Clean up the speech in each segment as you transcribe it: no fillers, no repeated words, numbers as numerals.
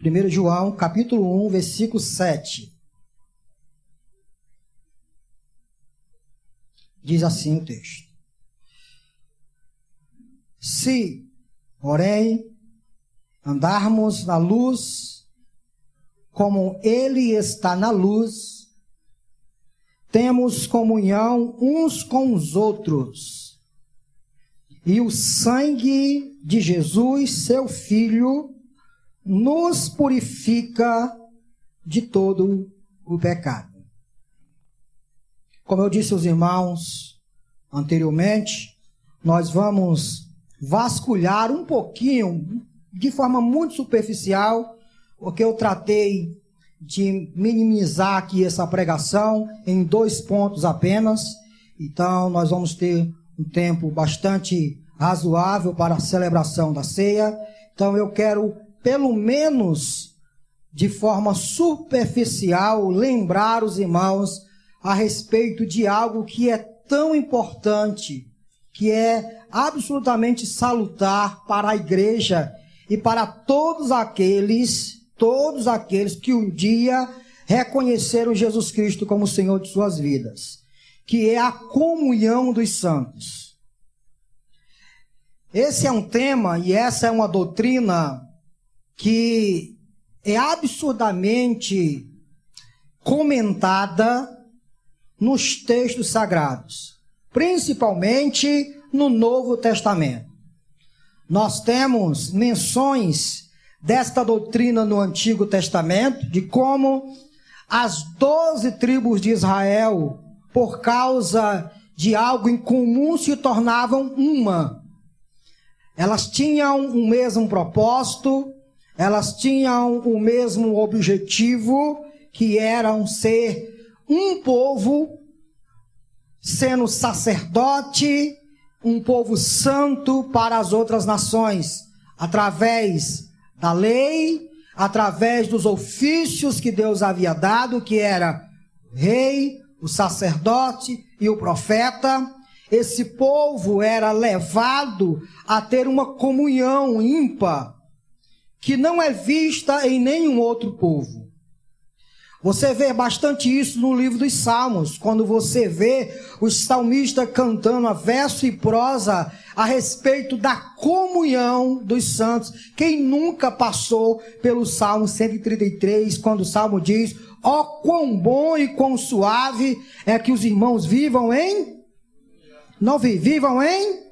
1 João, capítulo 1, versículo 7. Diz assim o texto: se, porém, andarmos na luz, como Ele está na luz, temos comunhão uns com os outros, e o sangue de Jesus, seu Filho, nos purifica de todo o pecado. Como eu disse aos irmãos anteriormente, nós vamos vasculhar um pouquinho, de forma muito superficial, porque eu tratei de minimizar aqui essa pregação em 2 pontos apenas. Então nós vamos ter um tempo bastante razoável para a celebração da ceia. Então eu quero, pelo menos de forma superficial, lembrar os irmãos a respeito de algo que é tão importante, que é absolutamente salutar para a igreja e para todos aqueles que um dia reconheceram Jesus Cristo como Senhor de suas vidas, que é a comunhão dos santos. Esse é um tema e essa é uma doutrina que é absurdamente comentada nos textos sagrados, principalmente no Novo Testamento. Nós temos menções desta doutrina no Antigo Testamento, de como as 12 tribos de Israel, por causa de algo em comum, se tornavam uma. Elas tinham o mesmo propósito, elas tinham o mesmo objetivo, que era ser um povo, sendo sacerdote, um povo santo para as outras nações, através da lei, através dos ofícios que Deus havia dado, que era o rei, o sacerdote e o profeta. Esse povo era levado a ter uma comunhão ímpar, que não é vista em nenhum outro povo. Você vê bastante isso no livro dos Salmos, quando você vê os salmistas cantando a verso e prosa a respeito da comunhão dos santos. Quem nunca passou pelo Salmo 133, quando o Salmo diz: ó, quão bom e quão suave é que os irmãos vivam em... Não vivam em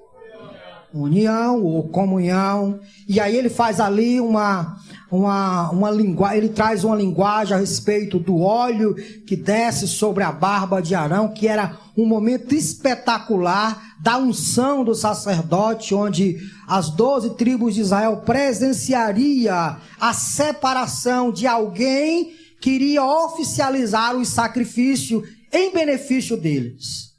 união ou comunhão. E aí ele faz ali uma linguagem, ele traz uma linguagem a respeito do óleo que desce sobre a barba de Arão, que era um momento espetacular da unção do sacerdote, onde as 12 tribos de Israel presenciaria a separação de alguém que iria oficializar o sacrifício em benefício deles.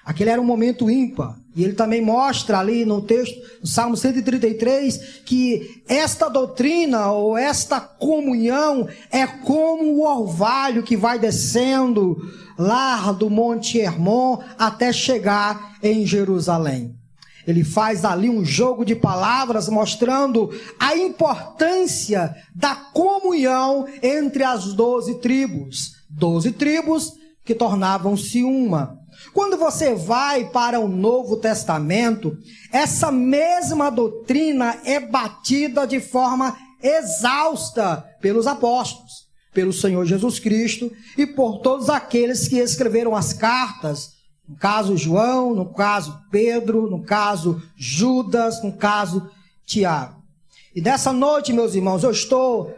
Aquele era um momento ímpar. E ele também mostra ali no texto, no Salmo 133, que esta doutrina ou esta comunhão é como o orvalho que vai descendo lá do Monte Hermon até chegar em Jerusalém. Ele faz ali um jogo de palavras mostrando a importância da comunhão entre as 12 tribos. 12 tribos que tornavam-se uma. Quando você vai para o Novo Testamento, essa mesma doutrina é batida de forma exausta pelos apóstolos, pelo Senhor Jesus Cristo e por todos aqueles que escreveram as cartas, no caso João, no caso Pedro, no caso Judas, no caso Tiago. E dessa noite, meus irmãos, eu estou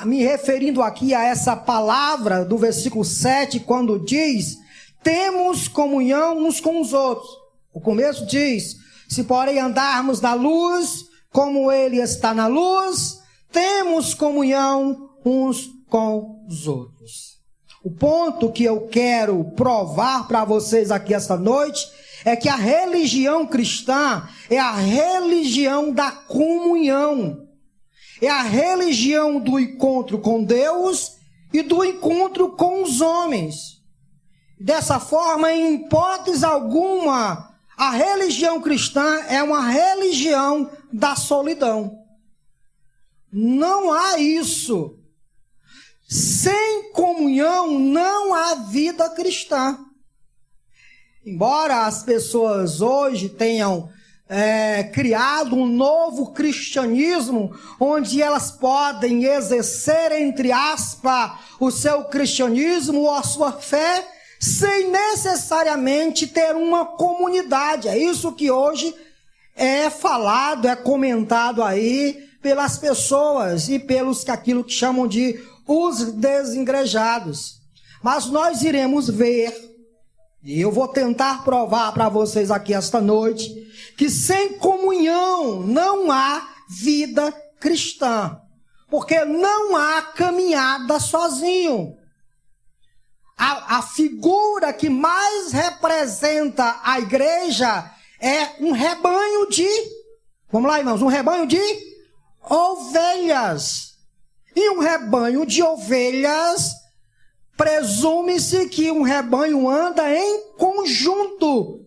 me referindo aqui a essa palavra do versículo 7, quando diz: temos comunhão uns com os outros. O começo diz: se porém andarmos na luz, como Ele está na luz, temos comunhão uns com os outros. O ponto que eu quero provar para vocês aqui esta noite é que a religião cristã é a religião da comunhão. É a religião do encontro com Deus e do encontro com os homens. Dessa forma, em hipótese alguma, a religião cristã é uma religião da solidão. Não há isso. Sem comunhão não há vida cristã. Embora as pessoas hoje tenham criado um novo cristianismo, onde elas podem exercer, entre aspas, o seu cristianismo ou a sua fé, sem necessariamente ter uma comunidade. É isso que hoje é falado, é comentado aí pelas pessoas e pelos aquilo que chamam de os desigrejados. Mas nós iremos ver, e eu vou tentar provar para vocês aqui esta noite, que sem comunhão não há vida cristã, porque não há caminhada sozinho. A figura que mais representa a igreja é um rebanho de, vamos lá, irmãos, um rebanho de ovelhas. E um rebanho de ovelhas, presume-se que um rebanho anda em conjunto.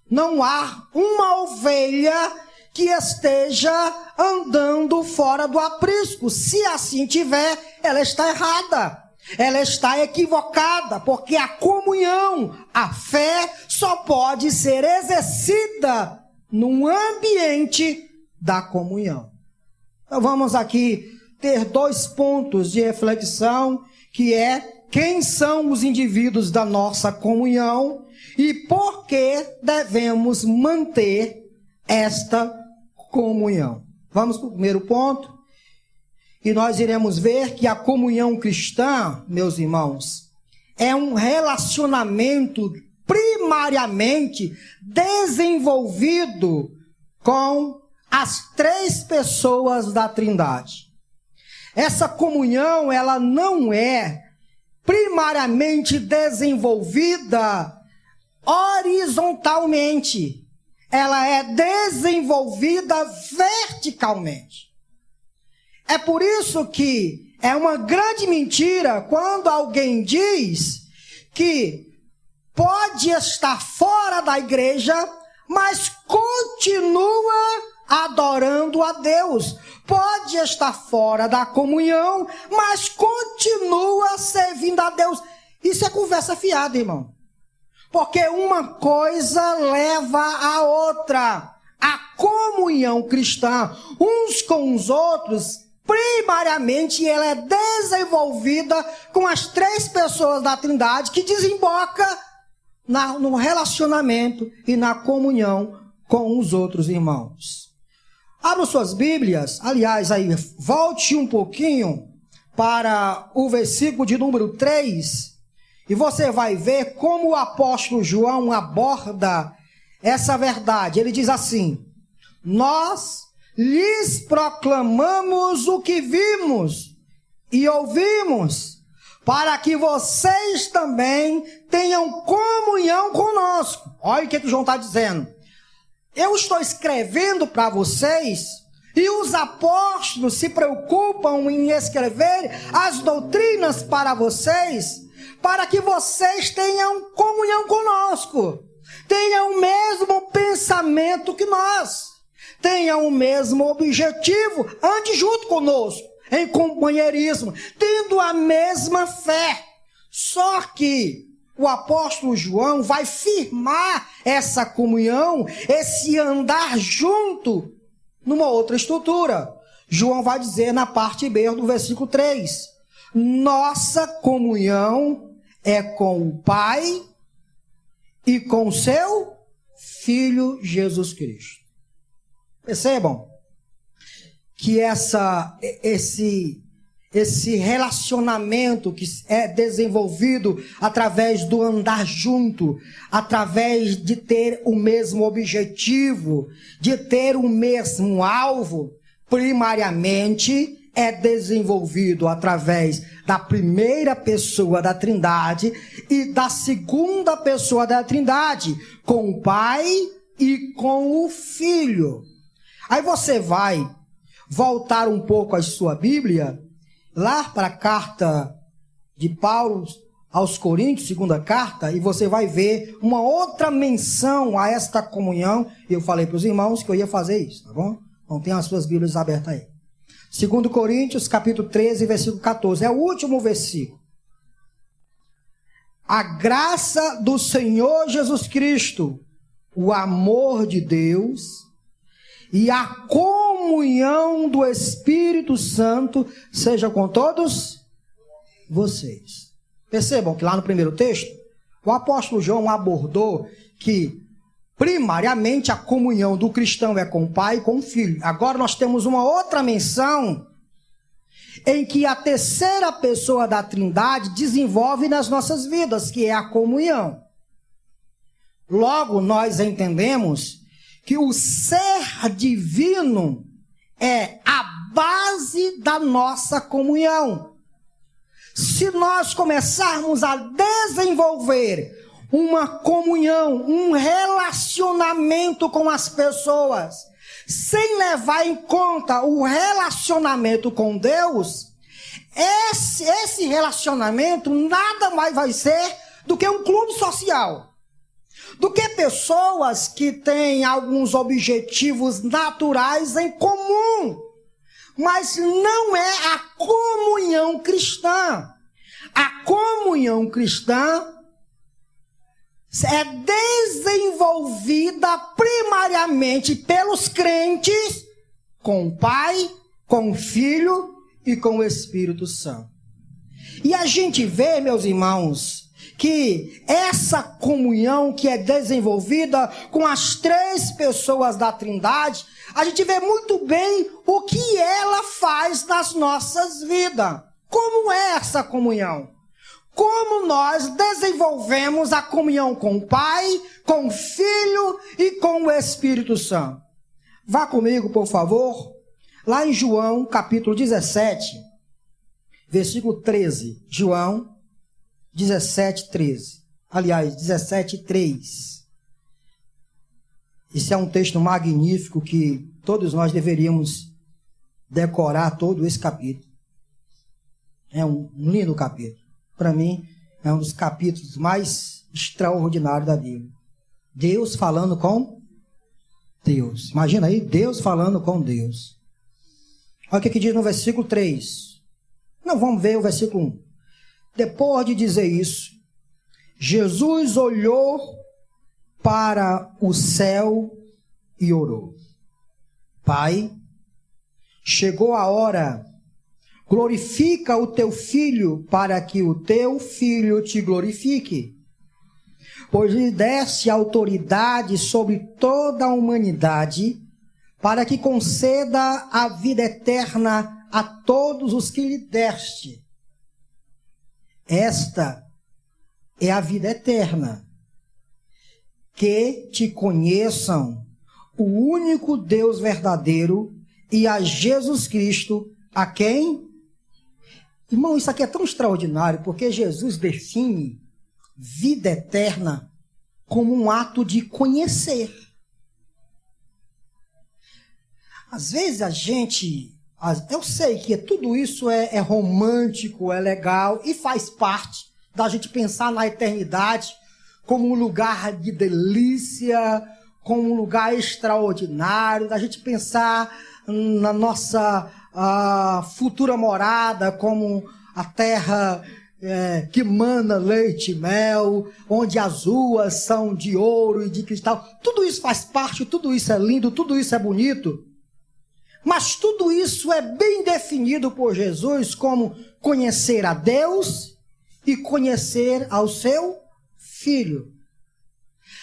Não há uma ovelha que esteja andando fora do aprisco. Se assim tiver, ela está errada. Ela está equivocada, porque a comunhão, a fé, só pode ser exercida num ambiente da comunhão. Então vamos aqui ter 2 pontos de reflexão, que é quem são os indivíduos da nossa comunhão e por que devemos manter esta comunhão. Vamos para o primeiro ponto. E nós iremos ver que a comunhão cristã, meus irmãos, é um relacionamento primariamente desenvolvido com as 3 pessoas da Trindade. Essa comunhão, ela não é primariamente desenvolvida horizontalmente. Ela é desenvolvida verticalmente. É por isso que é uma grande mentira quando alguém diz que pode estar fora da igreja, mas continua adorando a Deus. Pode estar fora da comunhão, mas continua servindo a Deus. Isso é conversa fiada, irmão. Porque uma coisa leva a outra. A comunhão cristã, uns com os outros, primariamente ela é desenvolvida com as 3 pessoas da Trindade, que desemboca no relacionamento e na comunhão com os outros irmãos. Abra suas Bíblias, aliás, aí volte um pouquinho para o versículo de número 3, e você vai ver como o apóstolo João aborda essa verdade. Ele diz assim: nós lhes proclamamos o que vimos e ouvimos, para que vocês também tenham comunhão conosco. Olha o que João está dizendo. Eu estou escrevendo para vocês, e os apóstolos se preocupam em escrever as doutrinas para vocês, para que vocês tenham comunhão conosco, tenham o mesmo pensamento que nós, tenham o mesmo objetivo, ande junto conosco, em companheirismo, tendo a mesma fé. Só que o apóstolo João vai firmar essa comunhão, esse andar junto, numa outra estrutura. João vai dizer na parte B do versículo 3, nossa comunhão é com o Pai e com o seu Filho Jesus Cristo. Percebam que esse relacionamento que é desenvolvido através do andar junto, através de ter o mesmo objetivo, de ter o mesmo alvo, primariamente é desenvolvido através da primeira pessoa da Trindade e da segunda pessoa da Trindade, com o Pai e com o Filho. Aí você vai voltar um pouco à sua Bíblia, lá para a carta de Paulo aos Coríntios, 2ª carta, e você vai ver uma outra menção a esta comunhão. Eu falei para os irmãos que eu ia fazer isso, tá bom? Então tem as suas Bíblias abertas aí. 2 Coríntios, capítulo 13, versículo 14. É o último versículo. A graça do Senhor Jesus Cristo, o amor de Deus e a comunhão do Espírito Santo seja com todos vocês. Percebam que lá no primeiro texto, o apóstolo João abordou que, primariamente, a comunhão do cristão é com o Pai e com o Filho. Agora nós temos uma outra menção em que a terceira pessoa da Trindade desenvolve nas nossas vidas, que é a comunhão. Logo, nós entendemos que o ser divino é a base da nossa comunhão. Se nós começarmos a desenvolver uma comunhão, um relacionamento com as pessoas, sem levar em conta o relacionamento com Deus, esse relacionamento nada mais vai ser do que um clube social, do que pessoas que têm alguns objetivos naturais em comum, mas não é a comunhão cristã. A comunhão cristã é desenvolvida primariamente pelos crentes com o Pai, com o Filho e com o Espírito Santo. E a gente vê, meus irmãos, que essa comunhão que é desenvolvida com as três pessoas da Trindade, a gente vê muito bem o que ela faz nas nossas vidas. Como é essa comunhão? Como nós desenvolvemos a comunhão com o Pai, com o Filho e com o Espírito Santo? Vá comigo, por favor, lá em João, capítulo 17, versículo 13. João 17, 13. Aliás, 17, 3. Esse é um texto magnífico que todos nós deveríamos decorar todo esse capítulo. É um lindo capítulo. Para mim, é um dos capítulos mais extraordinários da Bíblia. Deus falando com Deus. Imagina aí, Deus falando com Deus. Olha o que diz no versículo 3. Não, vamos ver o versículo 1. Depois de dizer isso, Jesus olhou para o céu e orou. Pai, chegou a hora. Glorifica o teu filho, para que o teu filho te glorifique. Pois lhe deste autoridade sobre toda a humanidade, para que conceda a vida eterna a todos os que lhe deste. Esta é a vida eterna, que te conheçam, o único Deus verdadeiro, e a Jesus Cristo, a quem? Irmão, isso aqui é tão extraordinário, porque Jesus define vida eterna como um ato de conhecer. Às vezes a gente, eu sei que tudo isso é romântico, é legal e faz parte da gente pensar na eternidade como um lugar de delícia, como um lugar extraordinário, da gente pensar na nossa futura morada como a terra que mana leite e mel, onde as ruas são de ouro e de cristal. Tudo isso faz parte, tudo isso é lindo, tudo isso é bonito. Mas tudo isso é bem definido por Jesus como conhecer a Deus e conhecer ao seu Filho.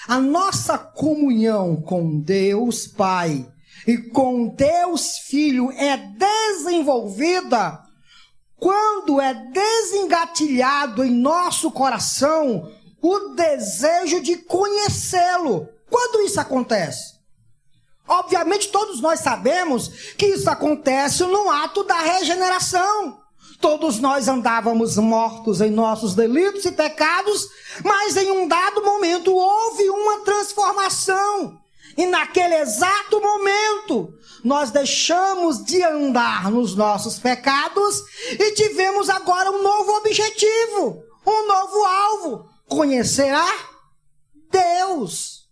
A nossa comunhão com Deus Pai e com Deus Filho é desenvolvida quando é desengatilhado em nosso coração o desejo de conhecê-lo. Quando isso acontece? Obviamente todos nós sabemos que isso acontece no ato da regeneração. Todos nós andávamos mortos em nossos delitos e pecados, mas em um dado momento houve uma transformação. E naquele exato momento, nós deixamos de andar nos nossos pecados e tivemos agora um novo objetivo, um novo alvo: conhecer a Deus.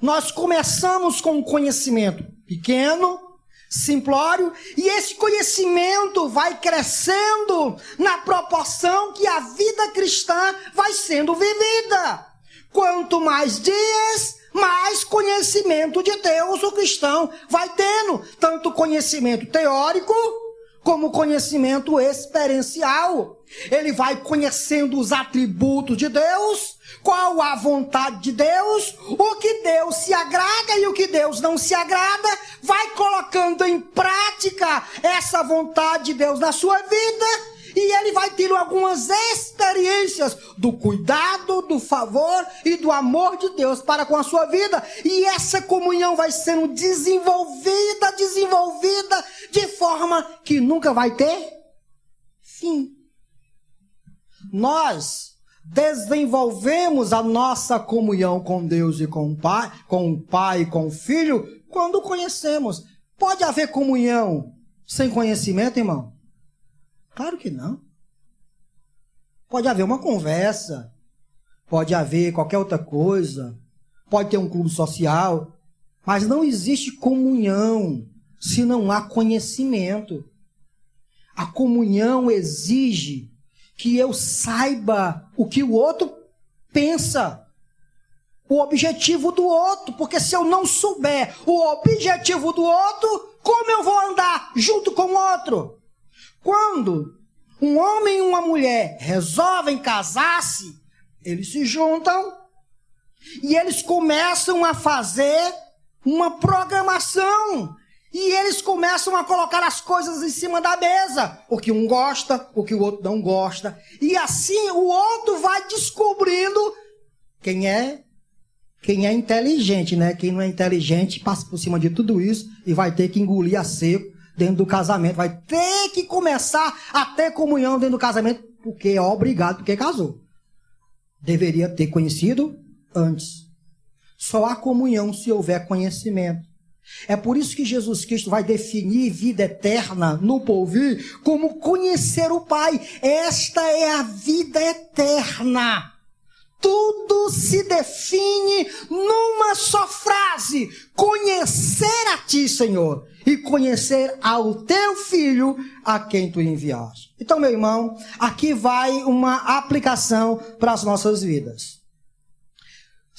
Nós começamos com um conhecimento pequeno, simplório, e esse conhecimento vai crescendo na proporção que a vida cristã vai sendo vivida. Quanto mais dias, mais conhecimento de Deus o cristão vai tendo, tanto conhecimento teórico como conhecimento experiencial. Ele vai conhecendo os atributos de Deus, qual a vontade de Deus, o que Deus se agrada e o que Deus não se agrada, vai colocando em prática essa vontade de Deus na sua vida, e ele vai tendo algumas experiências do cuidado, do favor e do amor de Deus para com a sua vida. E essa comunhão vai sendo desenvolvida, de forma que nunca vai ter fim. Nós desenvolvemos a nossa comunhão com Deus e com o Pai e com o Filho quando conhecemos. Pode haver comunhão sem conhecimento, irmão? Claro que não. Pode haver uma conversa, pode haver qualquer outra coisa, pode ter um clube social, mas não existe comunhão se não há conhecimento. A comunhão exige que eu saiba o que o outro pensa, o objetivo do outro, porque se eu não souber o objetivo do outro, como eu vou andar junto com o outro? Quando um homem e uma mulher resolvem casar-se, eles se juntam e eles começam a fazer uma programação. E eles começam a colocar as coisas em cima da mesa. O que um gosta, o que o outro não gosta. E assim o outro vai descobrindo quem é inteligente, né? Quem não é inteligente passa por cima de tudo isso e vai ter que engolir a seco dentro do casamento. Vai ter que começar a ter comunhão dentro do casamento porque é obrigado, porque casou. Deveria ter conhecido antes. Só há comunhão se houver conhecimento. É por isso que Jesus Cristo vai definir vida eterna no porvir como conhecer o Pai. Esta é a vida eterna. Tudo se define numa só frase: conhecer a Ti, Senhor, e conhecer ao Teu Filho a quem Tu enviaste. Então, meu irmão, aqui vai uma aplicação para as nossas vidas.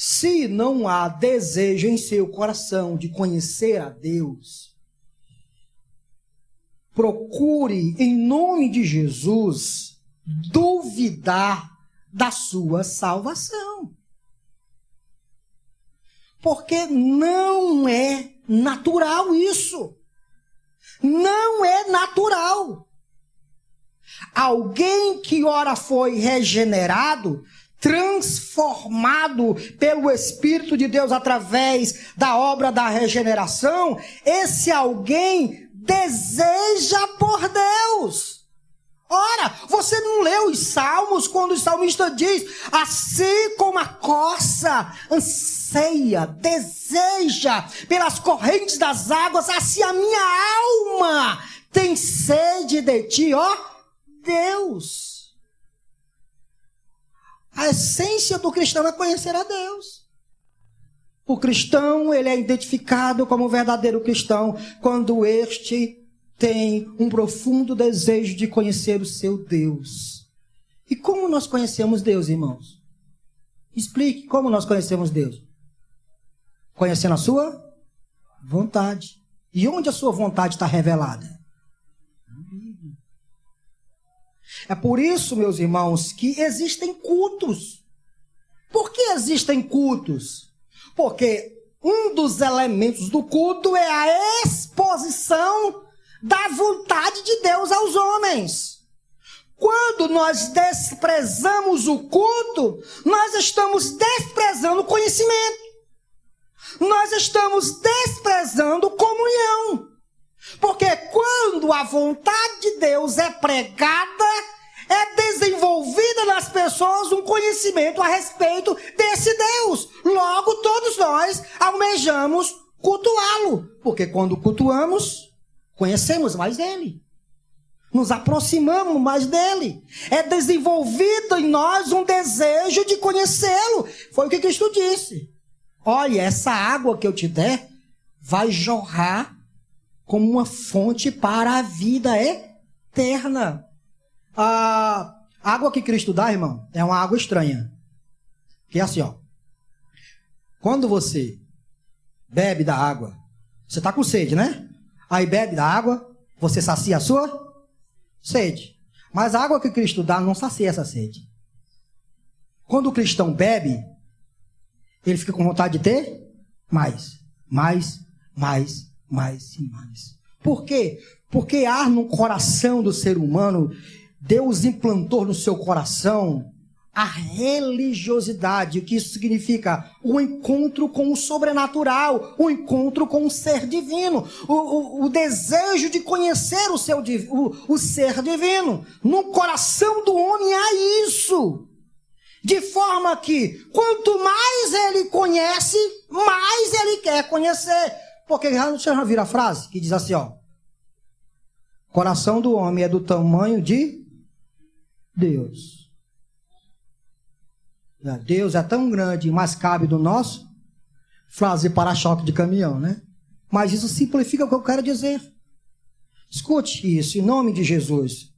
Se não há desejo em seu coração de conhecer a Deus, procure, em nome de Jesus, duvidar da sua salvação. Porque não é natural isso. Não é natural. Alguém que ora foi regenerado, transformado pelo Espírito de Deus através da obra da regeneração, esse alguém deseja por Deus. Ora, você não leu os Salmos quando o salmista diz: assim como a corça anseia, deseja pelas correntes das águas, assim a minha alma tem sede de ti, ó Deus. A essência do cristão é conhecer a Deus. O cristão, ele é identificado como verdadeiro cristão quando este tem um profundo desejo de conhecer o seu Deus. E como nós conhecemos Deus, irmãos? Explique como nós conhecemos Deus. Conhecendo a sua vontade. E onde a sua vontade está revelada? É por isso, meus irmãos, que existem cultos. Por que existem cultos? Porque um dos elementos do culto é a exposição da vontade de Deus aos homens. Quando nós desprezamos o culto, nós estamos desprezando o conhecimento. Nós estamos desprezando comunhão. Porque quando a vontade de Deus é pregada, é desenvolvida nas pessoas um conhecimento a respeito desse Deus. Logo, todos nós almejamos cultuá-lo. Porque quando cultuamos, conhecemos mais dele. Nos aproximamos mais dele. É desenvolvido em nós um desejo de conhecê-lo. Foi o que Cristo disse. Olha, essa água que eu te der vai jorrar como uma fonte para a vida eterna. A água que Cristo dá, irmão, é uma água estranha. Que é assim, ó. Quando você bebe da água, você está com sede, né? Aí bebe da água, você sacia a sua sede. Mas a água que Cristo dá não sacia essa sede. Quando o cristão bebe, ele fica com vontade de ter mais e mais. Por quê? Porque há no coração do ser humano, Deus implantou no seu coração a religiosidade. O que isso significa? O encontro com o sobrenatural, o encontro com o ser divino, o desejo de conhecer o ser divino. No coração do homem há isso. De forma que, quanto mais ele conhece, mais ele quer conhecer. Porque você já viu a frase que diz assim, ó. O coração do homem é do tamanho de Deus. Deus é tão grande, mas cabe do nosso. Frase para-choque de caminhão, né? Mas isso simplifica o que eu quero dizer. Escute isso, em nome de Jesus.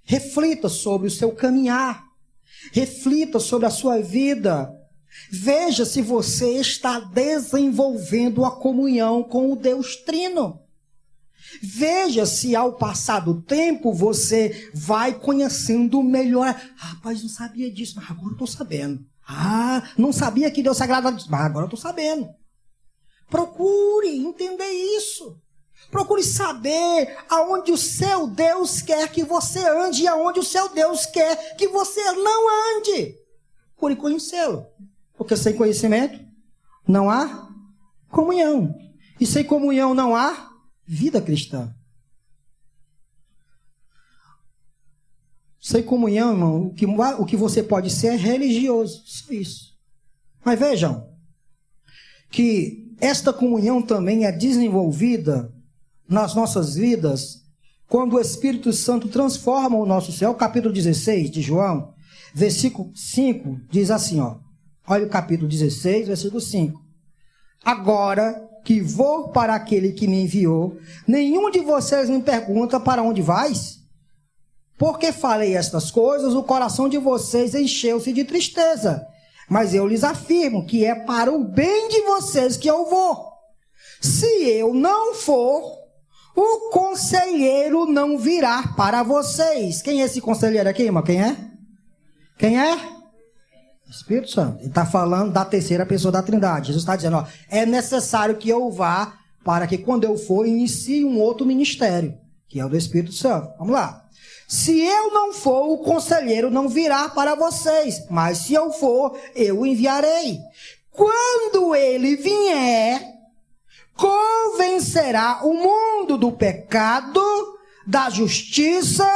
Reflita sobre o seu caminhar. Reflita sobre a sua vida. Veja se você está desenvolvendo a comunhão com o Deus Trino. Veja se ao passar do tempo você vai conhecendo melhor. Rapaz, não sabia disso, mas agora eu estou sabendo. Não sabia que Deus se agrada disso, mas agora eu estou sabendo. Procure entender isso. Procure saber aonde o seu Deus quer que você ande e aonde o seu Deus quer que você não ande. Procure conhecê-lo. Porque sem conhecimento não há comunhão. E sem comunhão não há vida cristã. Sem comunhão, irmão, o que você pode ser é religioso. Só isso. Mas vejam que esta comunhão também é desenvolvida nas nossas vidas quando o Espírito Santo transforma o nosso ser. O capítulo 16 de João, versículo 5, diz assim, ó. Olha o capítulo 16, versículo 5. Agora que vou para aquele que me enviou, nenhum de vocês me pergunta para onde vais? Porque falei estas coisas, o coração de vocês encheu-se de tristeza. Mas eu lhes afirmo que é para o bem de vocês que eu vou. Se eu não for, o conselheiro não virá para vocês. Quem é esse conselheiro aqui, irmão? Quem é? Quem é? Espírito Santo. Ele está falando da terceira pessoa da Trindade. Jesus está dizendo, ó, é necessário que eu vá para que quando eu for, inicie um outro ministério, que é o do Espírito Santo. Vamos lá. Se eu não for, o conselheiro não virá para vocês, mas se eu for, eu o enviarei. Quando ele vier, convencerá o mundo do pecado, da justiça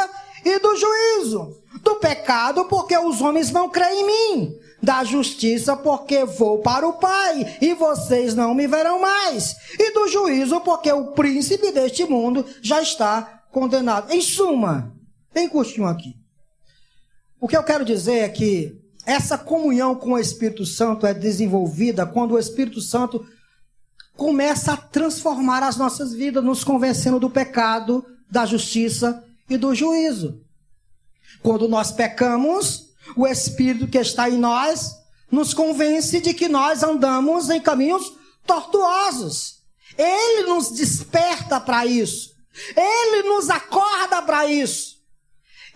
e do juízo. Do pecado, porque os homens não creem em mim. Da justiça, porque vou para o Pai e vocês não me verão mais. E do juízo, porque o príncipe deste mundo já está condenado. Em suma, bem curtinho aqui. O que eu quero dizer é que essa comunhão com o Espírito Santo é desenvolvida quando o Espírito Santo começa a transformar as nossas vidas, nos convencendo do pecado, da justiça e do juízo. Quando nós pecamos, o Espírito que está em nós nos convence de que nós andamos em caminhos tortuosos. Ele nos desperta para isso. Ele nos acorda para isso.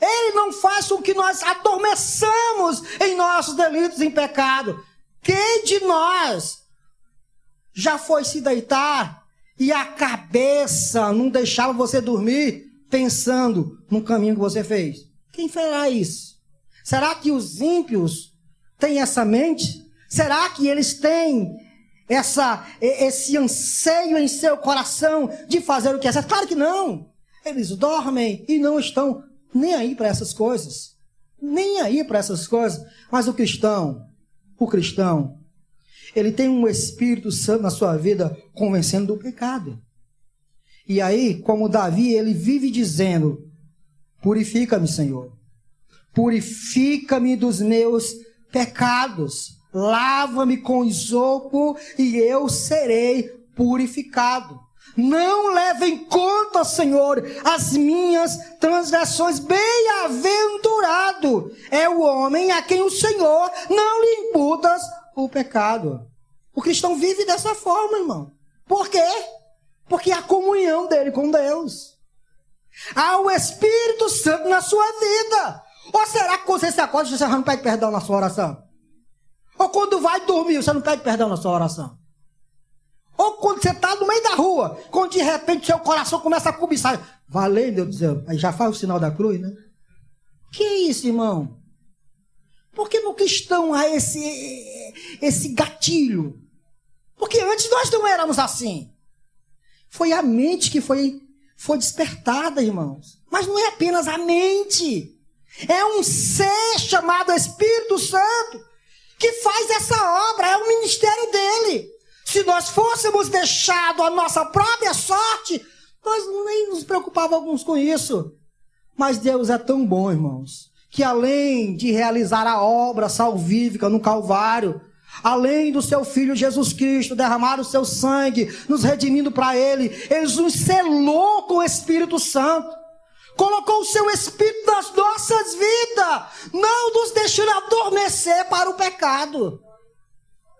Ele não faz com que nós adormeçamos em nossos delitos e em pecado. Quem de nós já foi se deitar e a cabeça não deixava você dormir pensando no caminho que você fez? Quem fará isso? Será que os ímpios têm essa mente? Será que eles têm esse anseio em seu coração de fazer o que é certo? Claro que não. Eles dormem e não estão nem aí para essas coisas. Nem aí para essas coisas. Mas o cristão, ele tem um Espírito Santo na sua vida convencendo do pecado. E aí, como Davi, ele vive dizendo, purifica-me, Senhor. Purifica-me dos meus pecados. Lava-me com isopo e eu serei purificado. Não leve em conta, Senhor, as minhas transgressões. Bem-aventurado é o homem a quem o Senhor não lhe imputas o pecado. O cristão vive dessa forma, irmão. Por quê? Porque há comunhão dele com Deus. Há o Espírito Santo na sua vida. Ou será que quando você se acorda, você não pede perdão na sua oração? Ou quando vai dormir, você não pede perdão na sua oração? Ou quando você está no meio da rua, quando de repente seu coração começa a cobiçar. Valendo, Deus do céu. Aí já faz o sinal da cruz, né? Que isso, irmão? Por que no cristão há esse gatilho? Porque antes nós não éramos assim. Foi a mente que foi despertada, irmãos. Mas não é apenas a mente. É um ser chamado Espírito Santo que faz essa obra. É o ministério dele. Se nós fôssemos deixados a nossa própria sorte, nós nem nos preocupávamos com isso. Mas Deus é tão bom, irmãos, que além de realizar a obra salvífica no Calvário, além do seu Filho Jesus Cristo derramar o seu sangue, nos redimindo para Ele, Ele nos selou com o Espírito Santo, colocou o seu Espírito nas nossas vidas, não nos deixando adormecer para o pecado.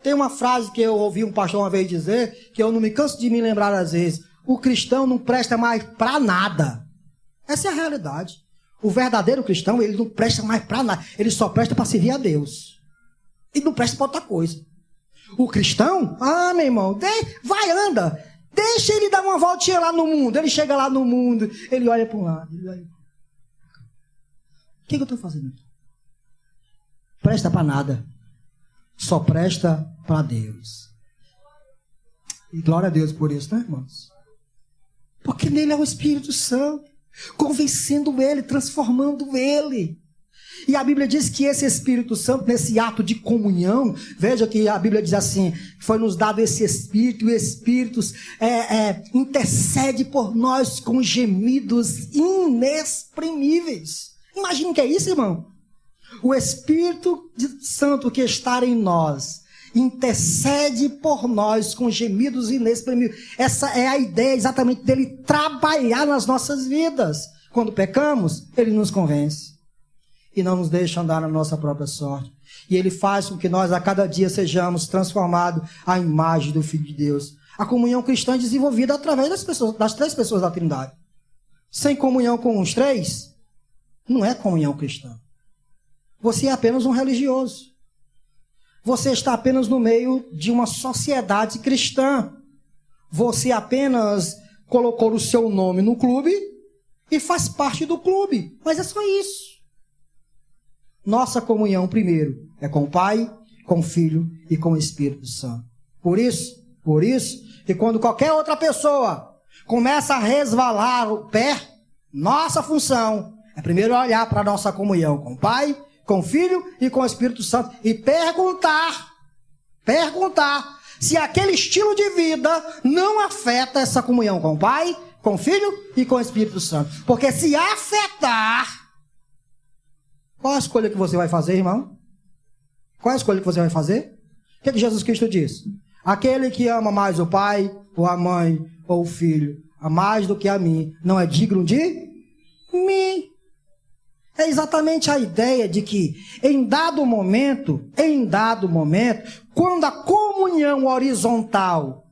Tem uma frase que eu ouvi um pastor uma vez dizer, que eu não me canso de me lembrar às vezes: o cristão não presta mais para nada. Essa é a realidade. O verdadeiro cristão, ele não presta mais para nada, ele só presta para servir a Deus. E não presta para outra coisa. O cristão, meu irmão, anda. Deixa ele dar uma voltinha lá no mundo. Ele chega lá no mundo, ele olha para um lado. O que eu estou fazendo aqui? Presta para nada. Só presta para Deus. E glória a Deus por isso, né, irmãos? Porque nele é o Espírito Santo, convencendo ele, transformando ele. E a Bíblia diz que esse Espírito Santo, nesse ato de comunhão, veja que a Bíblia diz assim: foi nos dado esse Espírito, e o Espírito intercede por nós com gemidos inexprimíveis. Imagina o que é isso, irmão. O Espírito Santo que está em nós intercede por nós com gemidos inexprimíveis. Essa é a ideia exatamente dele trabalhar nas nossas vidas. Quando pecamos, ele nos convence e não nos deixa andar na nossa própria sorte. E ele faz com que nós a cada dia sejamos transformados à imagem do Filho de Deus. A comunhão cristã é desenvolvida através das três pessoas da Trindade. Sem comunhão com os três, não é comunhão cristã. Você é apenas um religioso. Você está apenas no meio de uma sociedade cristã. Você apenas colocou o seu nome no clube e faz parte do clube. Mas é só isso. Nossa comunhão, primeiro, é com o Pai, com o Filho e com o Espírito Santo. Por isso, que quando qualquer outra pessoa começa a resvalar o pé, nossa função é primeiro olhar para a nossa comunhão com o Pai, com o Filho e com o Espírito Santo e perguntar se aquele estilo de vida não afeta essa comunhão com o Pai, com o Filho e com o Espírito Santo. Porque se afetar, qual a escolha que você vai fazer, irmão? Qual a escolha que você vai fazer? O que Jesus Cristo diz? Aquele que ama mais o pai, ou a mãe, ou o filho, a mais do que a mim, não é digno de mim. É exatamente a ideia de que em dado momento, quando a comunhão horizontal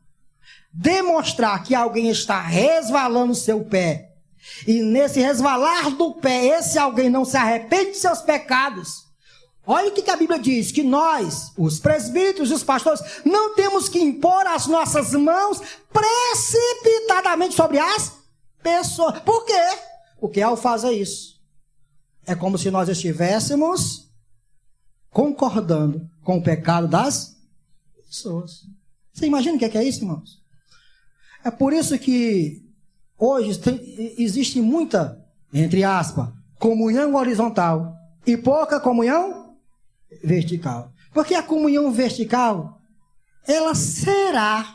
demonstrar que alguém está resvalando o seu pé, e nesse resvalar do pé, esse alguém não se arrepende de seus pecados, olha o que a Bíblia diz, que nós, os presbíteros e os pastores, não temos que impor as nossas mãos precipitadamente sobre as pessoas. Por quê? Porque ao fazer isso, é como se nós estivéssemos concordando com o pecado das pessoas. Você imagina o que é isso, irmãos? É por isso que hoje existe muita, entre aspas, comunhão horizontal e pouca comunhão vertical. Porque a comunhão vertical, ela será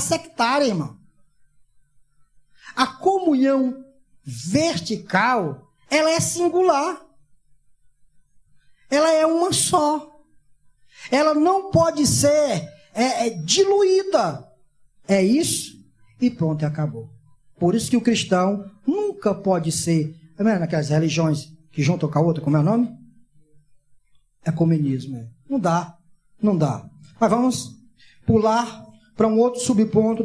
sectária, irmão. A comunhão vertical, ela é singular. Ela é uma só. Ela não pode ser diluída. É isso e pronto, e acabou. Por isso que o cristão nunca pode ser, naquelas religiões que juntam com a outra, como é o nome? Ecumenismo. Não dá, não dá. Mas vamos pular para um outro subponto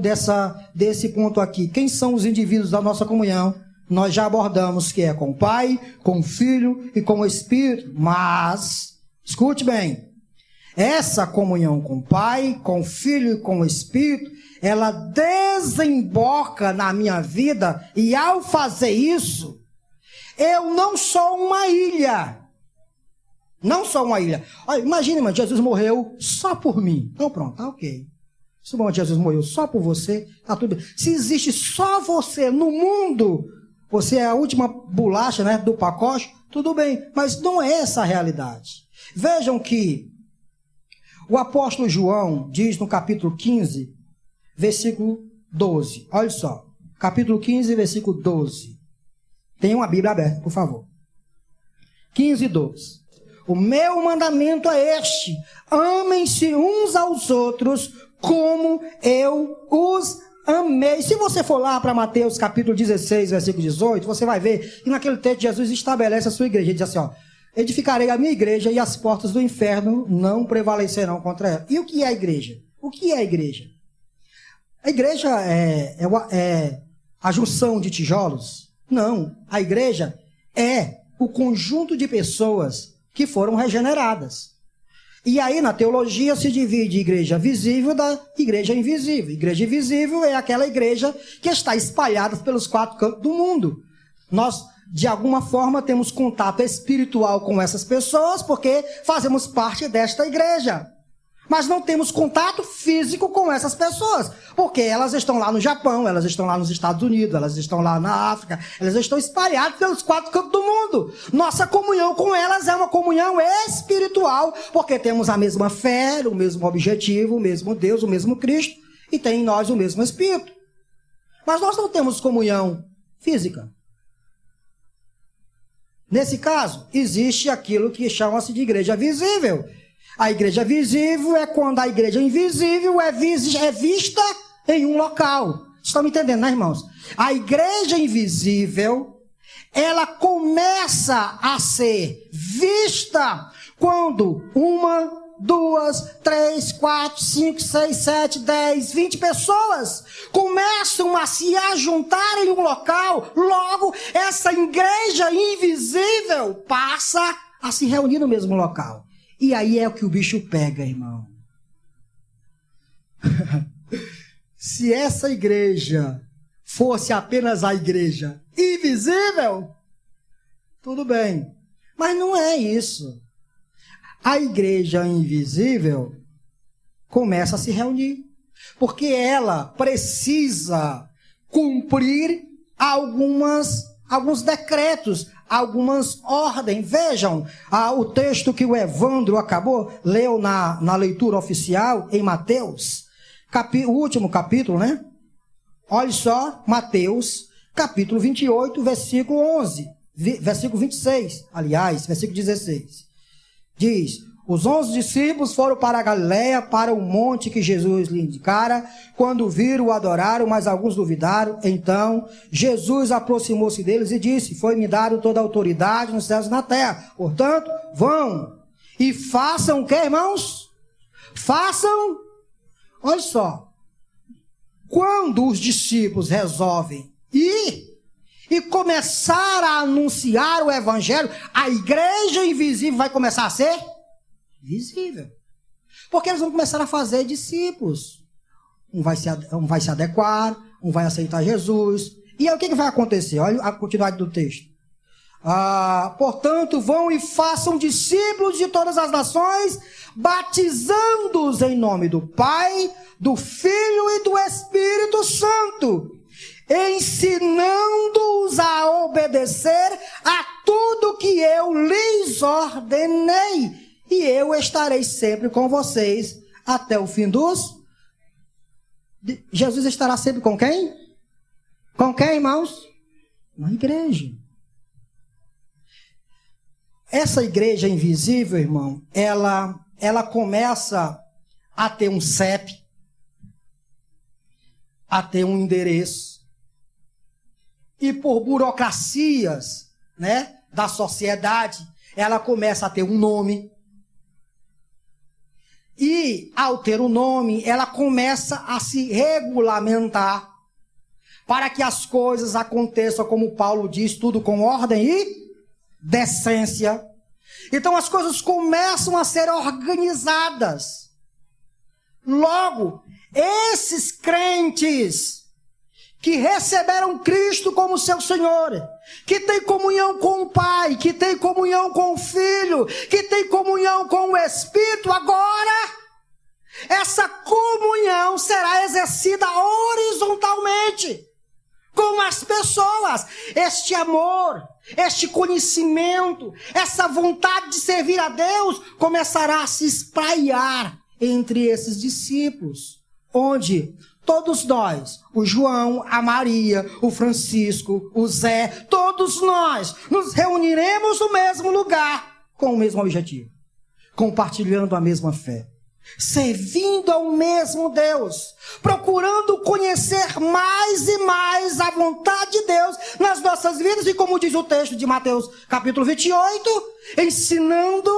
desse ponto aqui. Quem são os indivíduos da nossa comunhão? Nós já abordamos que é com o Pai, com o Filho e com o Espírito. Mas, escute bem, essa comunhão com o Pai, com o Filho e com o Espírito, ela desemboca na minha vida, e ao fazer isso, eu não sou uma ilha. Não sou uma ilha. Olha, imagine, irmão, Jesus morreu só por mim. Então pronto, tá ok. Se bom, Jesus morreu só por você, tá tudo bem. Se existe só você no mundo, você é a última bolacha, né, do pacote, tudo bem. Mas não é essa a realidade. Vejam que o apóstolo João diz no capítulo 15, versículo 12. Olha só. Capítulo 15, versículo 12. Tenha uma Bíblia aberta, por favor. 15, 12. O meu mandamento é este: amem-se uns aos outros como eu os amei. Se você for lá para Mateus capítulo 16, versículo 18, você vai ver que naquele texto Jesus estabelece a sua igreja. Ele diz assim, ó: edificarei a minha igreja e as portas do inferno não prevalecerão contra ela. E o que é a igreja? O que é a igreja? A igreja é a junção de tijolos? Não. A igreja é o conjunto de pessoas que foram regeneradas. E aí na teologia se divide igreja visível da igreja invisível. Igreja invisível é aquela igreja que está espalhada pelos 4 cantos do mundo. Nós, de alguma forma, temos contato espiritual com essas pessoas porque fazemos parte desta igreja. Mas não temos contato físico com essas pessoas, porque elas estão lá no Japão, elas estão lá nos Estados Unidos, elas estão lá na África, elas estão espalhadas pelos 4 cantos do mundo. Nossa comunhão com elas é uma comunhão espiritual, porque temos a mesma fé, o mesmo objetivo, o mesmo Deus, o mesmo Cristo, e tem em nós o mesmo Espírito. Mas nós não temos comunhão física. Nesse caso, existe aquilo que chama-se de igreja visível. A igreja visível é quando a igreja invisível é vista em um local. Estão me entendendo, né, irmãos? A igreja invisível, ela começa a ser vista quando 1, 2, 3, 4, 5, 6, 7, 10, 20 pessoas começam a se ajuntar em um local. Logo, essa igreja invisível passa a se reunir no mesmo local. E aí é o que o bicho pega, irmão. Se essa igreja fosse apenas a igreja invisível, tudo bem. Mas não é isso. A igreja invisível começa a se reunir. Porque ela precisa cumprir alguns decretos, algumas ordens. Vejam o texto que o Evandro leu na leitura oficial em Mateus, o último capítulo, né? Olha só, Mateus, capítulo 28, versículo 11, versículo 26, aliás, versículo 16. Diz: os 11 discípulos foram para a Galileia, para o monte que Jesus lhe indicara. Quando viram, o adoraram, mas alguns duvidaram. Então, Jesus aproximou-se deles e disse: foi-me dado toda a autoridade nos céus e na terra. Portanto, vão e façam o que, irmãos? Façam, olha só, quando os discípulos resolvem ir e começar a anunciar o evangelho, a igreja invisível vai começar a ser visível. Porque eles vão começar a fazer discípulos. Um vai se adequar, um vai aceitar Jesus. E aí o que vai acontecer? Olha a continuidade do texto. Portanto, vão e façam discípulos de todas as nações, batizando-os em nome do Pai, do Filho e do Espírito Santo, ensinando-os a obedecer a tudo que eu lhes ordenei. E eu estarei sempre com vocês até o fim dos... Jesus estará sempre com quem? Com quem, irmãos? Na igreja. Essa igreja invisível, irmão, ela começa a ter um CEP. a ter um endereço. E por burocracias, né, da sociedade, ela começa a ter um nome. E ao ter um nome, ela começa a se regulamentar para que as coisas aconteçam, como Paulo diz, tudo com ordem e decência. Então as coisas começam a ser organizadas. Logo, esses crentes que receberam Cristo como seu Senhor, que tem comunhão com o Pai, que tem comunhão com o Filho, que tem comunhão com o Espírito, agora essa comunhão será exercida horizontalmente com as pessoas. Este amor, este conhecimento, essa vontade de servir a Deus começará a se espraiar entre esses discípulos, onde todos nós, o João, a Maria, o Francisco, o Zé, todos nós nos reuniremos no mesmo lugar, com o mesmo objetivo, compartilhando a mesma fé, servindo ao mesmo Deus, procurando conhecer mais e mais a vontade de Deus nas nossas vidas, e como diz o texto de Mateus capítulo 28, ensinando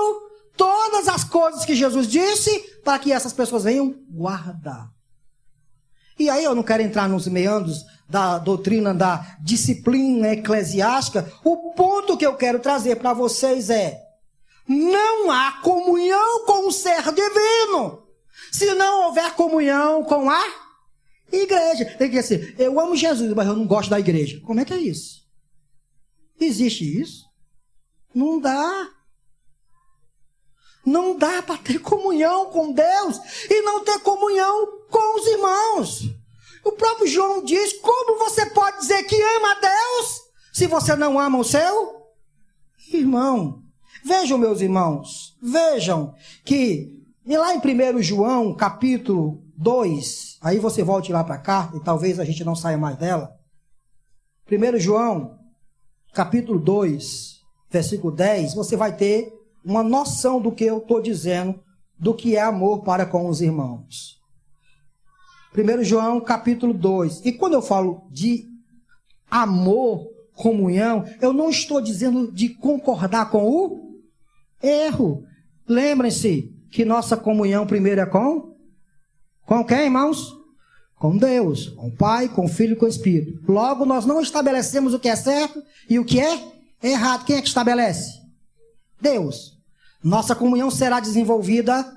todas as coisas que Jesus disse, para que essas pessoas venham guardar. E aí eu não quero entrar nos meandros da doutrina da disciplina eclesiástica. O ponto que eu quero trazer para vocês é: não há comunhão com o ser divino se não houver comunhão com a igreja. Tem que dizer, eu amo Jesus, mas eu não gosto da igreja. Como é que é isso? Existe isso? Não dá. Não dá para ter comunhão com Deus e não ter comunhão com os irmãos. O próprio João diz: como você pode dizer que ama a Deus se você não ama o seu irmão? Vejam, meus irmãos, vejam que lá em 1 João capítulo 2, aí você volte lá para cá e talvez a gente não saia mais dela. 1 João capítulo 2, versículo 10, você vai ter uma noção do que eu estou dizendo, do que é amor para com os irmãos. 1 João capítulo 2. E quando eu falo de amor, comunhão, eu não estou dizendo de concordar com o erro. Lembrem-se que nossa comunhão primeiro é com quem, irmãos? Com Deus, com o Pai, com o Filho e com o Espírito. Logo, nós não estabelecemos o que é certo e o que é errado. Quem é que estabelece? Deus. Nossa comunhão será desenvolvida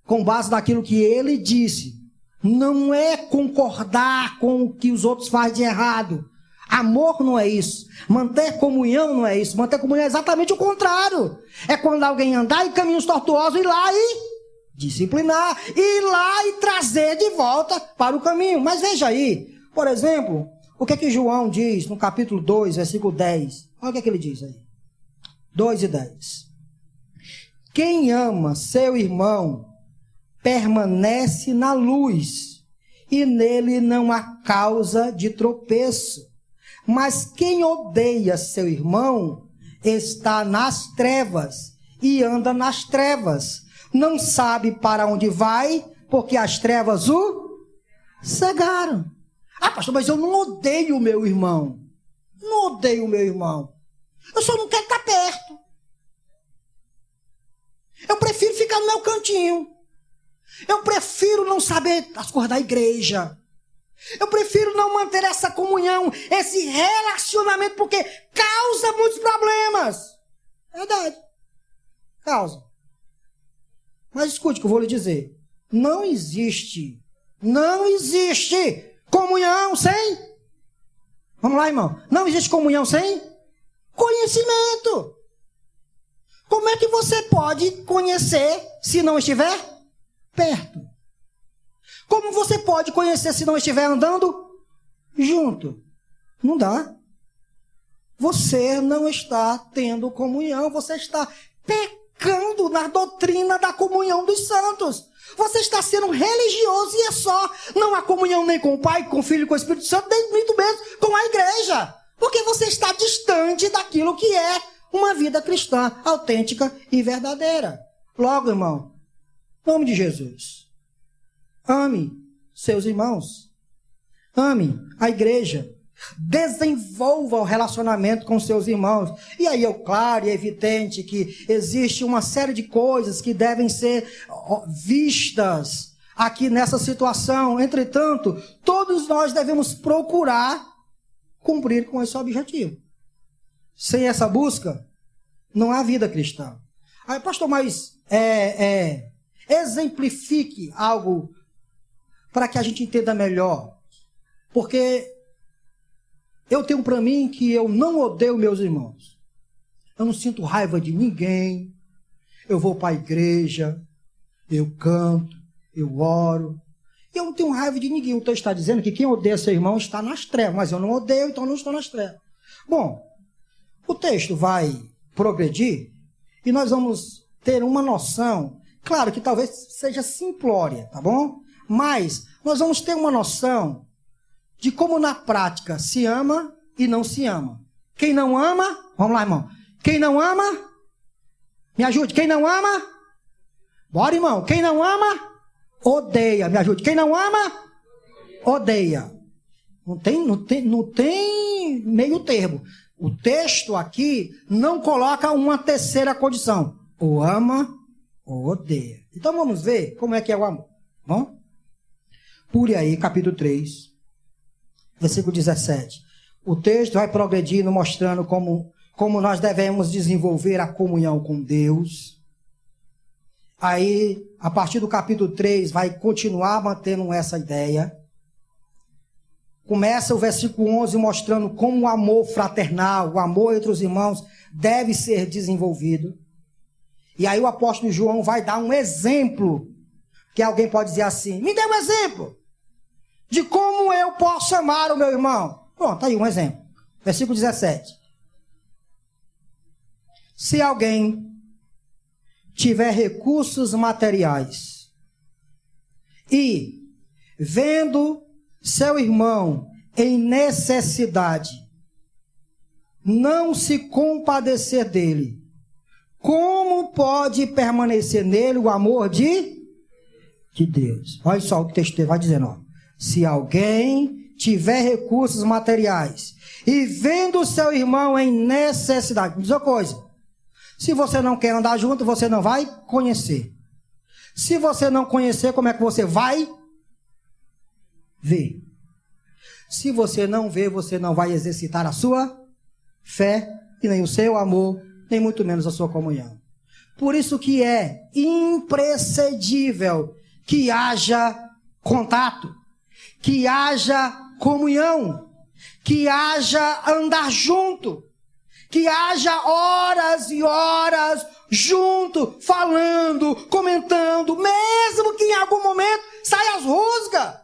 com base naquilo que Ele disse. Não é concordar com o que os outros fazem de errado. Amor não é isso. Manter comunhão não é isso. Manter comunhão é exatamente o contrário. É quando alguém andar em caminhos tortuosos, ir lá e disciplinar. Ir lá e trazer de volta para o caminho. Mas veja aí, por exemplo, o que é que João diz no capítulo 2, versículo 10. Olha o que é que ele diz aí. 2 e 10. Quem ama seu irmão permanece na luz, e nele não há causa de tropeço. Mas quem odeia seu irmão está nas trevas, e anda nas trevas. Não sabe para onde vai, porque as trevas o cegaram. Ah, pastor, mas eu não odeio o meu irmão. Não odeio o meu irmão. Eu só não quero estar perto. Eu prefiro ficar no meu cantinho. Eu prefiro não saber as coisas da igreja. Eu prefiro não manter essa comunhão, esse relacionamento, porque causa muitos problemas. É verdade. Causa. Mas escute o que eu vou lhe dizer. Não existe comunhão sem... Vamos lá, irmão. Não existe comunhão sem conhecimento. Como é que você pode conhecer se não estiver perto? Como você pode conhecer se não estiver andando junto? Não dá. Você não está tendo comunhão, você está pecando na doutrina da comunhão dos santos. Você está sendo religioso e é só. Não há comunhão nem com o Pai, com o Filho e com o Espírito Santo, nem muito menos com a igreja. Porque você está distante daquilo que é uma vida cristã autêntica e verdadeira. Logo, irmão, em nome de Jesus, ame seus irmãos. Ame a igreja. Desenvolva o relacionamento com seus irmãos. E aí é claro e evidente que existe uma série de coisas que devem ser vistas aqui nessa situação. Entretanto, todos nós devemos procurar cumprir com esse objetivo. Sem essa busca, não há vida cristã. Aí, pastor, mas exemplifique algo para que a gente entenda melhor. Porque eu tenho para mim que eu não odeio meus irmãos. Eu não sinto raiva de ninguém. Eu vou para a igreja, eu canto, eu oro. Eu não tenho raiva de ninguém. O texto está dizendo que quem odeia seu irmão está nas trevas. Mas eu não odeio, então eu não estou nas trevas. Bom, o texto vai progredir e nós vamos ter uma noção. Claro que talvez seja simplória, tá bom? Mas nós vamos ter uma noção de como na prática se ama e não se ama. Quem não ama, vamos lá, irmão. Quem não ama, me ajude. Quem não ama, bora, irmão. Quem não ama, odeia. Me ajude. Quem não ama, odeia. Não tem meio termo. O texto aqui não coloca uma terceira condição. Ou ama ou odeia. Então vamos ver como é que é o amor. Bom? Pule aí, capítulo 3. Versículo 17. O texto vai progredindo, mostrando como nós devemos desenvolver a comunhão com Deus. Aí, a partir do capítulo 3, vai continuar mantendo essa ideia. Começa o versículo 11 mostrando como o amor fraternal, o amor entre os irmãos, deve ser desenvolvido. E aí o apóstolo João vai dar um exemplo, que alguém pode dizer assim, me dê um exemplo de como eu posso amar o meu irmão. Pronto, aí um exemplo. Versículo 17. Se alguém tiver recursos materiais e, vendo seu irmão em necessidade, não se compadecer dele, como pode permanecer nele o amor de Deus? Olha só o que o texto vai dizendo, ó. Se alguém tiver recursos materiais e vendo seu irmão em necessidade, me diz uma coisa, se você não quer andar junto, você não vai conhecer. Se você não conhecer, como é que você vai ver? Se você não vê, você não vai exercitar a sua fé e nem o seu amor, nem muito menos a sua comunhão. Por isso que é imprescindível que haja contato, que haja comunhão, que haja andar junto, que haja horas e horas junto, falando, comentando, mesmo que em algum momento saia as rusgas,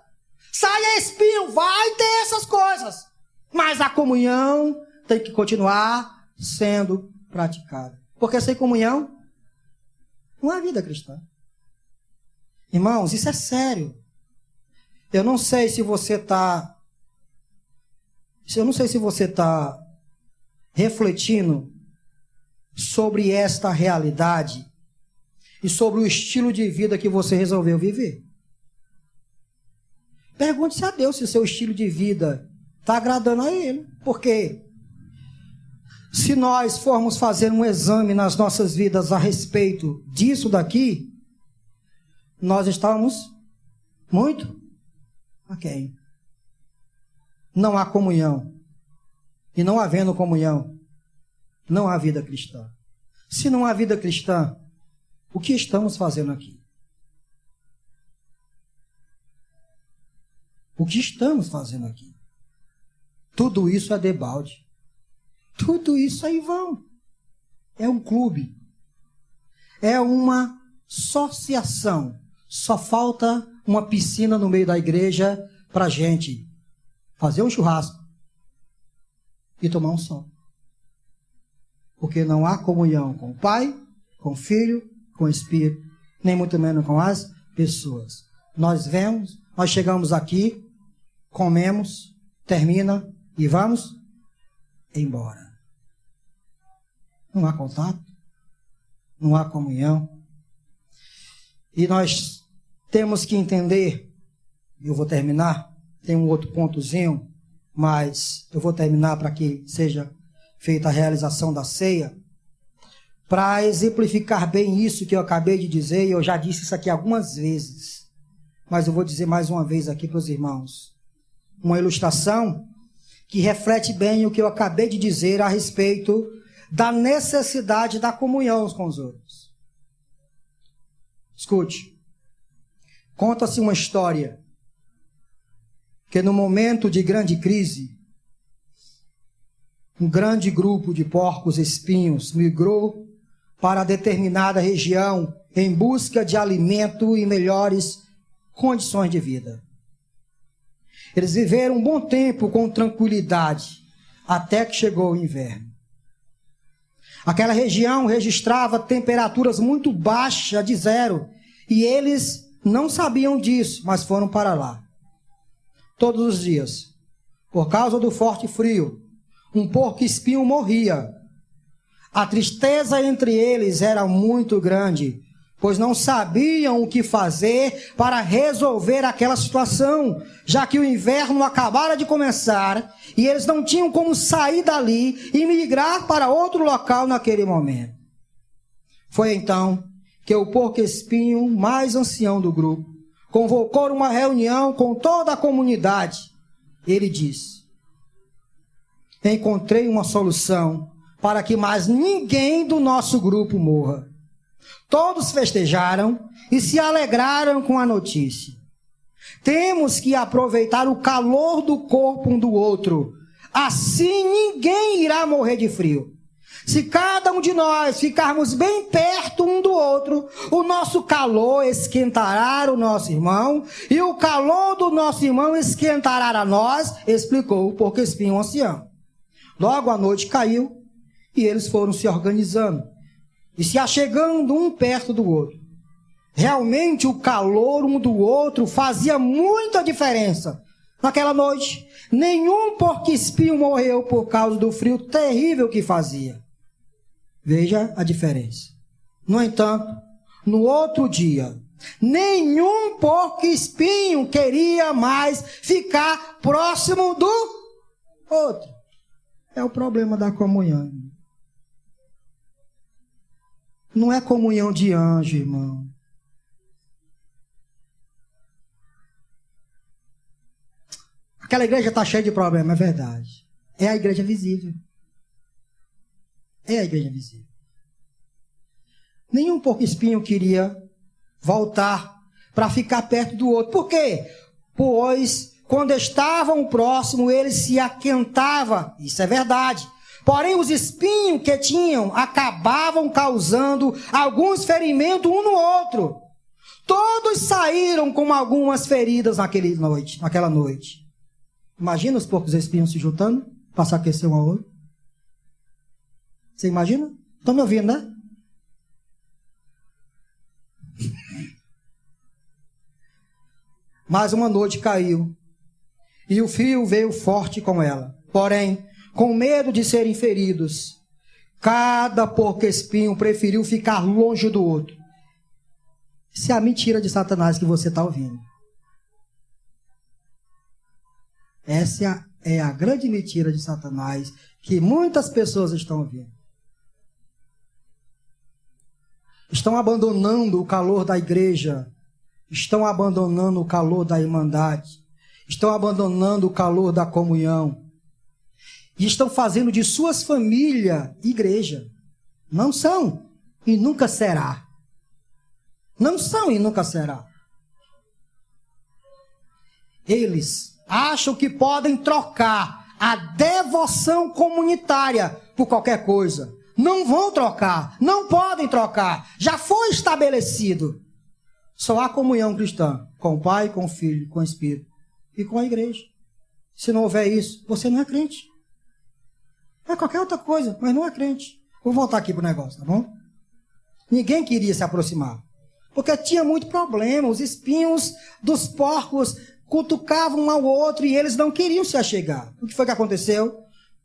saia espinho, vai ter essas coisas, mas a comunhão tem que continuar sendo praticada, porque sem comunhão não há vida cristã. Irmãos, isso é sério. Eu não sei se você está refletindo sobre esta realidade e sobre o estilo de vida que você resolveu viver. Pergunte-se a Deus se o seu estilo de vida está agradando a Ele. Porque se nós formos fazer um exame nas nossas vidas a respeito disso daqui, nós estamos muito ok. Não há comunhão. E não havendo comunhão, não há vida cristã. Se não há vida cristã, o que estamos fazendo aqui? O que estamos fazendo aqui? Tudo isso é debalde. Tudo isso é em vão. É um clube. É uma associação. Só falta uma piscina no meio da igreja para a gente fazer um churrasco e tomar um sol. Porque não há comunhão com o Pai, com o Filho, com o Espírito, nem muito menos com as pessoas. Nós vemos, nós chegamos aqui, comemos, termina e vamos embora. Não há contato, não há comunhão. E nós temos que entender, e eu vou terminar, tem um outro pontozinho, mas eu vou terminar para que seja feita a realização da ceia. Para exemplificar bem isso que eu acabei de dizer, e eu já disse isso aqui algumas vezes, mas eu vou dizer mais uma vez aqui para os irmãos. Uma ilustração que reflete bem o que eu acabei de dizer a respeito da necessidade da comunhão uns com os outros. Escute, conta-se uma história que no momento de grande crise, um grande grupo de porcos espinhos migrou para determinada região em busca de alimento e melhores condições de vida. Eles viveram um bom tempo com tranquilidade, até que chegou o inverno. Aquela região registrava temperaturas muito baixas, de zero, e eles não sabiam disso, mas foram para lá. Todos os dias, por causa do forte frio, um porco-espinho morria. A tristeza entre eles era muito grande, pois não sabiam o que fazer para resolver aquela situação, já que o inverno acabara de começar e eles não tinham como sair dali e migrar para outro local naquele momento. Foi então que o porco-espinho mais ancião do grupo convocou uma reunião com toda a comunidade. Ele disse: encontrei uma solução para que mais ninguém do nosso grupo morra. Todos festejaram e se alegraram com a notícia. Temos que aproveitar o calor do corpo um do outro. Assim ninguém irá morrer de frio. Se cada um de nós ficarmos bem perto um do outro, o nosso calor esquentará o nosso irmão, e o calor do nosso irmão esquentará a nós, explicou o porco-espinho ancião. Logo a noite caiu, e eles foram se organizando e se achegando um perto do outro. Realmente o calor um do outro fazia muita diferença. Naquela noite, nenhum porco-espinho morreu por causa do frio terrível que fazia. Veja a diferença. No entanto, no outro dia, nenhum porco-espinho queria mais ficar próximo do outro. É o problema da comunhão. Não é comunhão de anjo, irmão. Aquela igreja está cheia de problemas, é verdade. É a igreja visível. É a igreja visível. Nenhum porco-espinho queria voltar para ficar perto do outro. Por quê? Pois quando estavam próximos, ele se aquentava. Isso é verdade. Porém, os espinhos que tinham acabavam causando alguns ferimentos um no outro. Todos saíram com algumas feridas naquela noite. Imagina os porcos espinhos se juntando para se aquecer um ao outro. Você imagina? Estão me ouvindo, né? Mas uma noite caiu e o frio veio forte com ela. Porém, com medo de serem feridos, cada porco-espinho preferiu ficar longe do outro. Isso é a mentira de Satanás que você está ouvindo. Essa é a grande mentira de Satanás que muitas pessoas estão ouvindo. Estão abandonando o calor da igreja, estão abandonando o calor da irmandade, estão abandonando o calor da comunhão. E estão fazendo de suas famílias igreja. Não são e nunca será. Não são e nunca será. Eles acham que podem trocar a devoção comunitária por qualquer coisa. Não vão trocar, não podem trocar. Já foi estabelecido. Só há comunhão cristã com o Pai, com o Filho, com o Espírito e com a igreja. Se não houver isso, você não é crente. É qualquer outra coisa, mas não é crente. Vou voltar aqui para o negócio, tá bom? Ninguém queria se aproximar, porque tinha muito problema. Os espinhos dos porcos cutucavam um ao outro e eles não queriam se achegar. O que foi que aconteceu?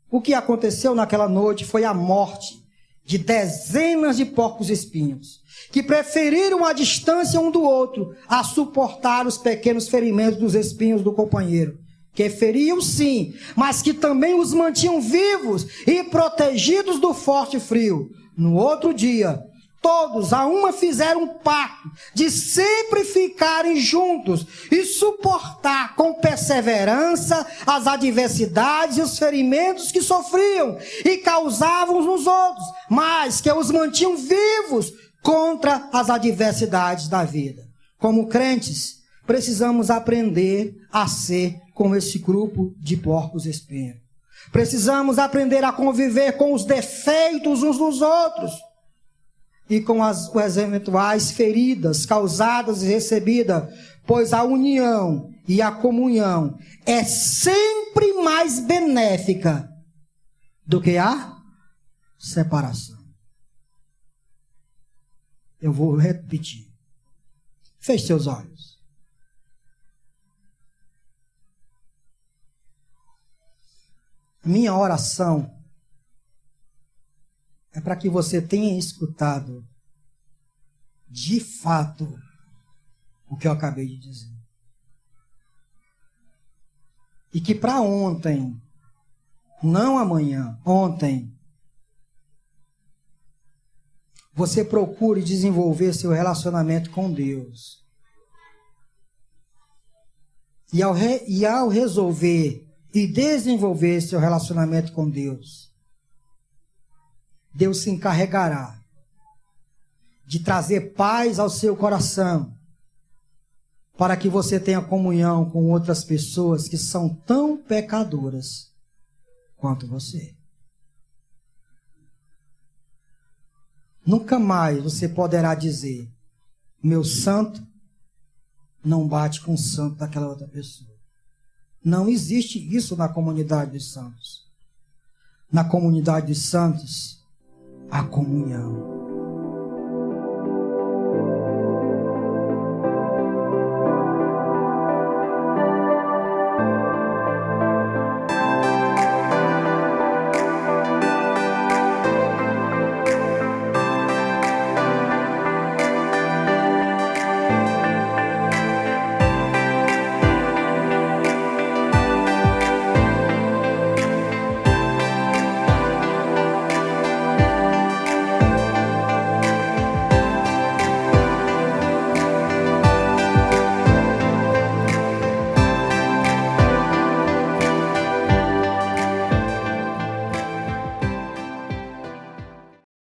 O que aconteceu naquela noite foi a morte de dezenas de porcos espinhos, que preferiram a distância um do outro a suportar os pequenos ferimentos dos espinhos do companheiro. que feriam sim, mas que também os mantinham vivos e protegidos do forte frio. No outro dia, todos a uma fizeram um pacto de sempre ficarem juntos e suportar com perseverança as adversidades e os ferimentos que sofriam e causavam uns nos outros, mas que os mantinham vivos contra as adversidades da vida. Como crentes, precisamos aprender a ser como esse grupo de porcos espinhos. Precisamos aprender a conviver com os defeitos uns dos outros e com as eventuais feridas causadas e recebidas, pois a união e a comunhão é sempre mais benéfica do que a separação. Eu vou repetir. Feche seus olhos. Minha oração é para que você tenha escutado de fato o que eu acabei de dizer. E que para ontem, não amanhã, ontem, você procure desenvolver seu relacionamento com Deus. E ao resolver e desenvolver seu relacionamento com Deus, Deus se encarregará de trazer paz ao seu coração, para que você tenha comunhão com outras pessoas que são tão pecadoras quanto você. Nunca mais você poderá dizer: meu santo não bate com o santo daquela outra pessoa. Não existe isso na comunidade dos santos. Na comunidade dos santos, a comunhão.